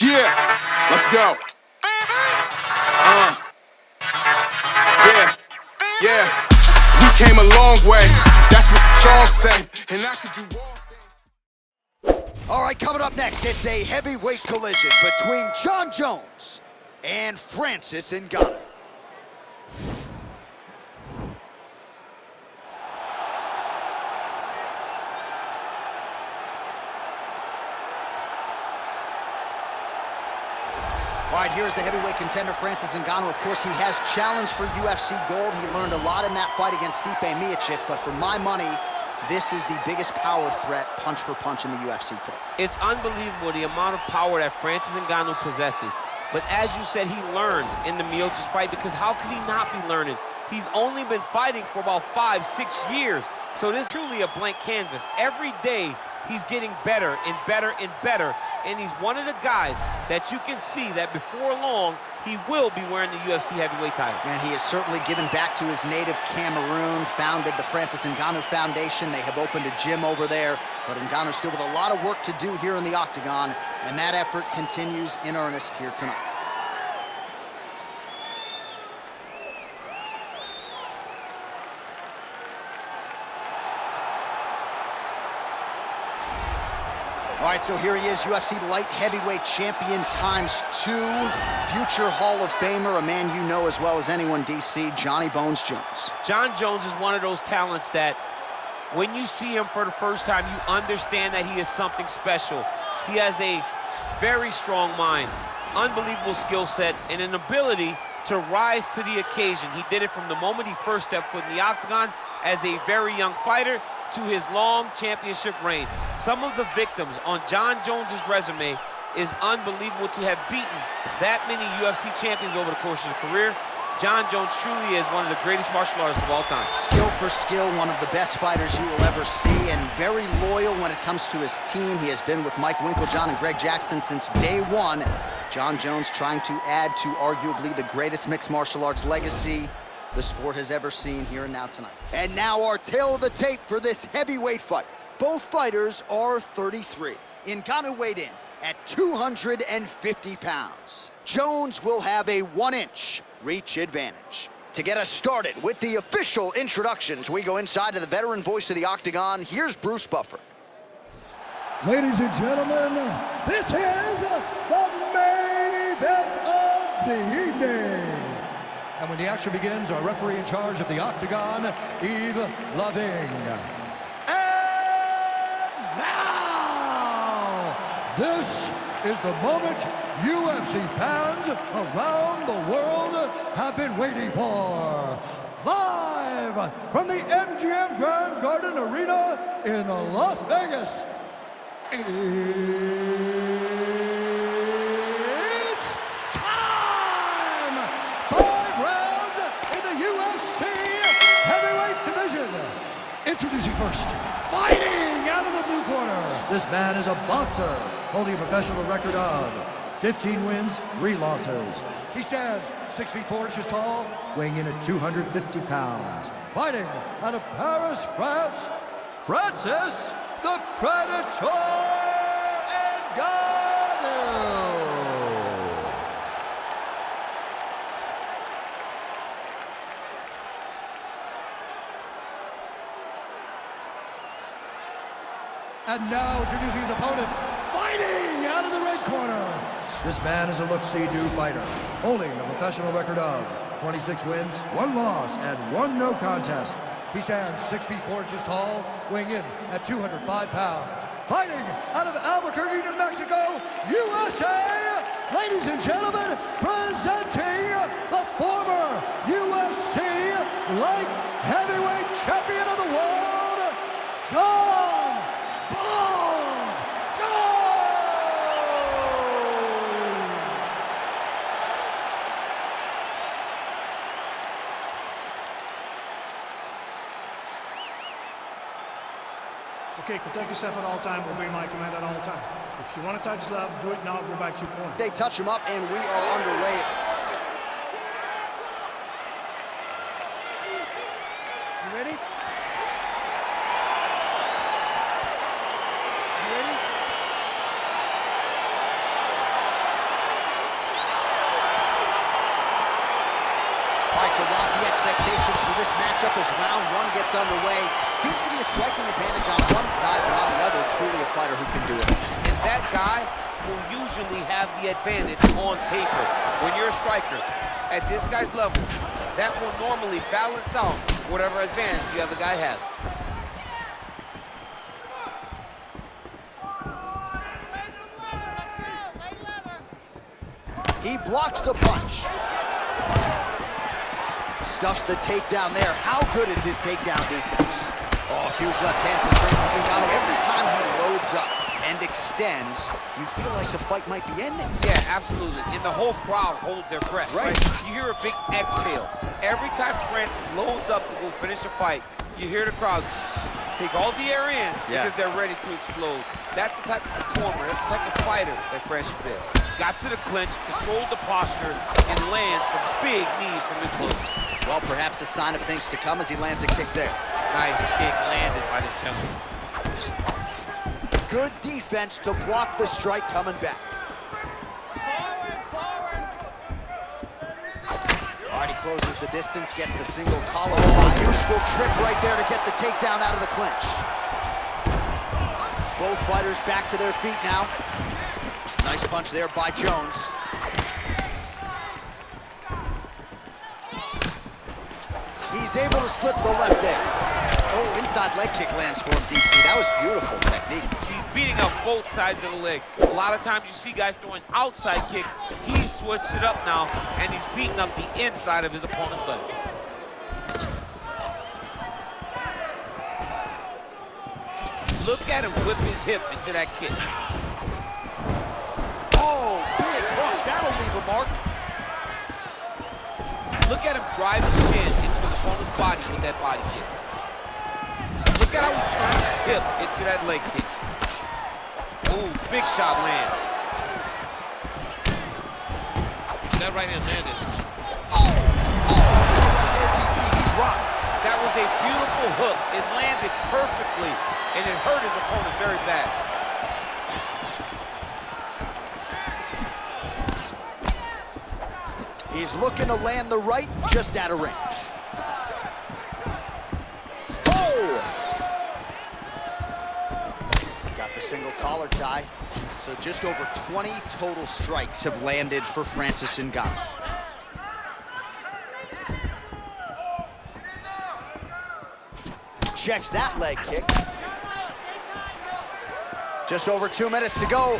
Yeah, let's go. Yeah. We came a long way. That's what the song say. And I could do all things. All right, coming up next, it's a heavyweight collision between Jon Jones and Francis Ngannou. All right, here's the heavyweight contender, Francis Ngannou. Of course, he has challenged for UFC gold. He learned a lot in that fight against Stipe Miocic, but for my money, this is the biggest power threat, punch for punch, in the UFC today. It's unbelievable the amount of power that Francis Ngannou possesses. But as you said, he learned in the Miocic fight, because how could he not be learning? He's only been fighting for about 5-6 years. So this is truly a blank canvas. Every day, he's getting better and better and better. And he's one of the guys that you can see that before long, he will be wearing the UFC heavyweight title. And he has certainly given back to his native Cameroon, founded the Francis Ngannou Foundation. They have opened a gym over there, but Ngannou still with a lot of work to do here in the octagon, and that effort continues in earnest here tonight. All right, so here he is, UFC light heavyweight champion ×2, future Hall of Famer, a man you know as well as anyone, DC, Johnny Bones Jones. Jon Jones is one of those talents that when you see him for the first time, you understand that he is something special. He has a very strong mind, unbelievable skill set, and an ability to rise to the occasion. He did it from the moment he first stepped foot in the octagon as a very young fighter to his long championship reign. Some of the victims on Jon Jones's resume is unbelievable. To have beaten that many UFC champions over the course of his career, Jon Jones truly is one of the greatest martial artists of all time. Skill for skill, one of the best fighters you will ever see, and very loyal when it comes to his team. He has been with Mike Winkeljohn and Greg Jackson since day one. Jon Jones trying to add to arguably the greatest mixed martial arts legacy the sport has ever seen here and now tonight. And now our tail of the tape for this heavyweight fight. Both fighters are 33. Ngannou weighed in at 250 pounds. Jones will have a 1-inch reach advantage. To get us started with the official introductions, we go inside to the veteran voice of the octagon. Here's Bruce Buffer. Ladies and gentlemen, this is the main event of the evening. And when the action begins, our referee in charge of the octagon, Yves Loving. And now, this is the moment UFC fans around the world have been waiting for. Live from the MGM Grand Garden Arena in Las Vegas. It's time! 5 rounds in the UFC heavyweight division. Introducing first, fighting out of the blue corner. This man is a boxer, holding a professional record of 15 wins, 3 losses. He stands 6 feet 4 inches tall, weighing in at 250 pounds. Fighting out of Paris, France, Francis the Predator Ngannou. And now introducing his opponent, fighting out of the red corner. This man is a look-see-do fighter, holding a professional record of 26 wins, 1 loss, and 1 no contest. He stands 6 feet 4 inches tall, weighing in at 205 pounds. Fighting out of Albuquerque, New Mexico, USA, ladies and gentlemen, presenting the former UFC light heavyweight champion of the world, Jon Bones Jones! Okay, protect yourself at all time. Obey my command at all time. If you want to touch love, do it now. Go back to your corner. They touch him up, and we are underway. You ready? You ready? expectations for this matchup as round one gets underway. Seems to be a striking advantage on one side, but on the other, truly a fighter who can do it. And that guy will usually have the advantage on paper. When you're a striker, at this guy's level, that will normally balance out whatever advantage the other guy has. He blocks the punch. Stuffs the takedown there. How good is his takedown defense? Oh, huge left hand from Francis Ngannou. Every time he loads up and extends, you feel like the fight might be ending. Yeah, absolutely. And the whole crowd holds their breath, right? You hear a big exhale. Every time Francis loads up to go finish a fight, you hear the crowd take all the air in because they're ready to explode. That's the type of performer, that's the type of fighter that Francis is. Got to the clinch, controlled the posture, and lands some big knees from the close. Well, perhaps a sign of things to come as he lands a kick there. Nice kick landed by this gentleman. Good defense to block the strike coming back. All right, he closes the distance, gets the single collar. Oh, useful trick right there to get the takedown out of the clinch. Both fighters back to their feet now. Nice punch there by Jones. He's able to slip the left there. Oh, inside leg kick lands for him, DC. That was beautiful technique. He's beating up both sides of the leg. A lot of times you see guys throwing outside kicks. He's switched it up now, and he's beating up the inside of his opponent's leg. Look at him whip his hip into that kick. Oh, big hook. That'll leave a mark. Look at him drive his shin into his opponent's body with that body kick. Look at how he turns his hip into that leg kick. Ooh, big shot lands. That right hand landed. DC, he's rocked. That was a beautiful hook. It landed perfectly, and it hurt his opponent very bad. He's looking to land the right, just out of range. Oh! Got the single collar tie. So just over 20 total strikes have landed for Francis Ngannou. Checks that leg kick. Just over 2 minutes to go.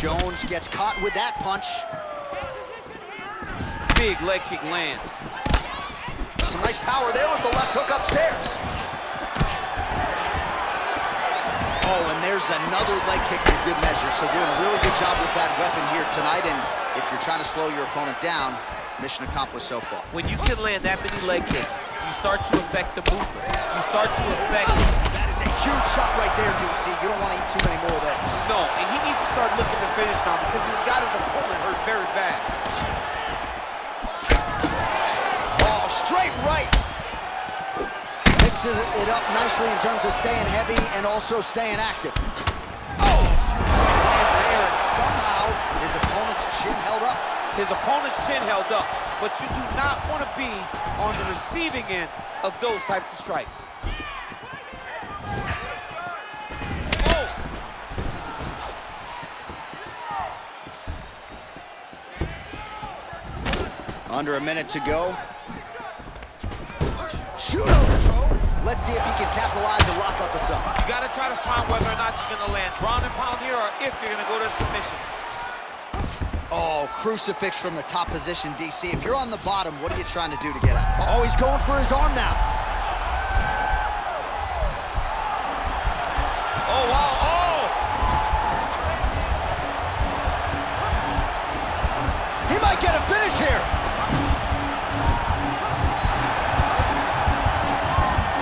Jones gets caught with that punch. Big leg kick land. Some nice power there with the left hook upstairs. Oh, and there's another leg kick for good measure. So doing a really good job with that weapon here tonight. And if you're trying to slow your opponent down, mission accomplished so far. When you can land that many leg kicks, you start to affect the movement. You start to affect... That is a huge shot right there, DC. You don't want to eat too many more of those. No, and he needs to start looking to finish now because he's got his opponent hurt very bad. Oh, straight right. Mixes it up nicely in terms of staying heavy and also staying active. Oh, huge lands there, and somehow his opponent's chin held up. His opponent's chin held up, but you do not want to be on the receiving end of those types of strikes. Under a minute to go. Shoutout! Let's see if he can capitalize and lock up a sub. You got to try to find whether or not you're going to land ground and pound here or if you're going to go to submission. Oh, crucifix from the top position, DC. If you're on the bottom, what are you trying to do to get out? Oh, he's going for his arm now. Oh, wow. Oh! He might get a finish here.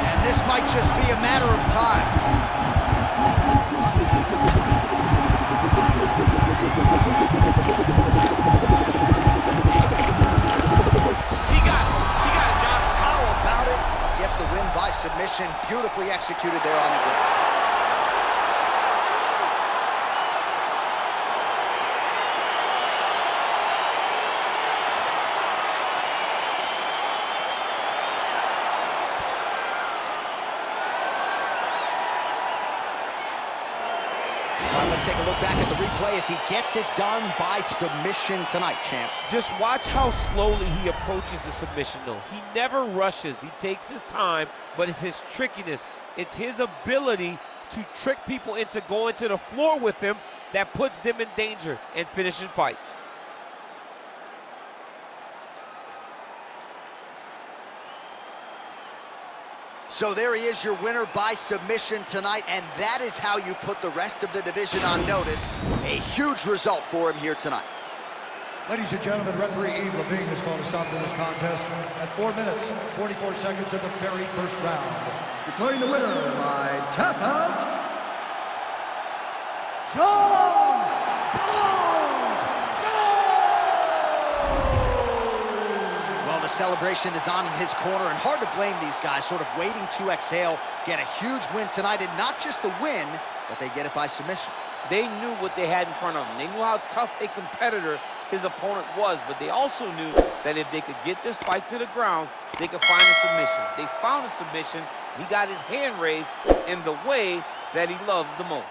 And this might just be a matter of time. He got it, John. How about it? Gets the win by submission. Beautifully executed there on the ground. All right, let's take a look back at the replay as he gets it done by submission tonight, champ. Just watch how slowly he approaches the submission, though. He never rushes. He takes his time, but it's his trickiness. It's his ability to trick people into going to the floor with him that puts them in danger and finishing fights. So there he is, your winner by submission tonight, and that is how you put the rest of the division on notice. A huge result for him here tonight. Ladies and gentlemen, referee Yves Levine has called a stop to this contest at 4 minutes, 44 seconds of the very first round. Declaring the winner by tap out, John Jones! Well, the celebration is on in his corner, and hard to blame these guys, sort of waiting to exhale, get a huge win tonight, and not just the win, but they get it by submission. They knew what they had in front of them. They knew how tough a competitor his opponent was, but they also knew that if they could get this fight to the ground, they could find a submission. They found a submission. He got his hand raised in the way that he loves the most.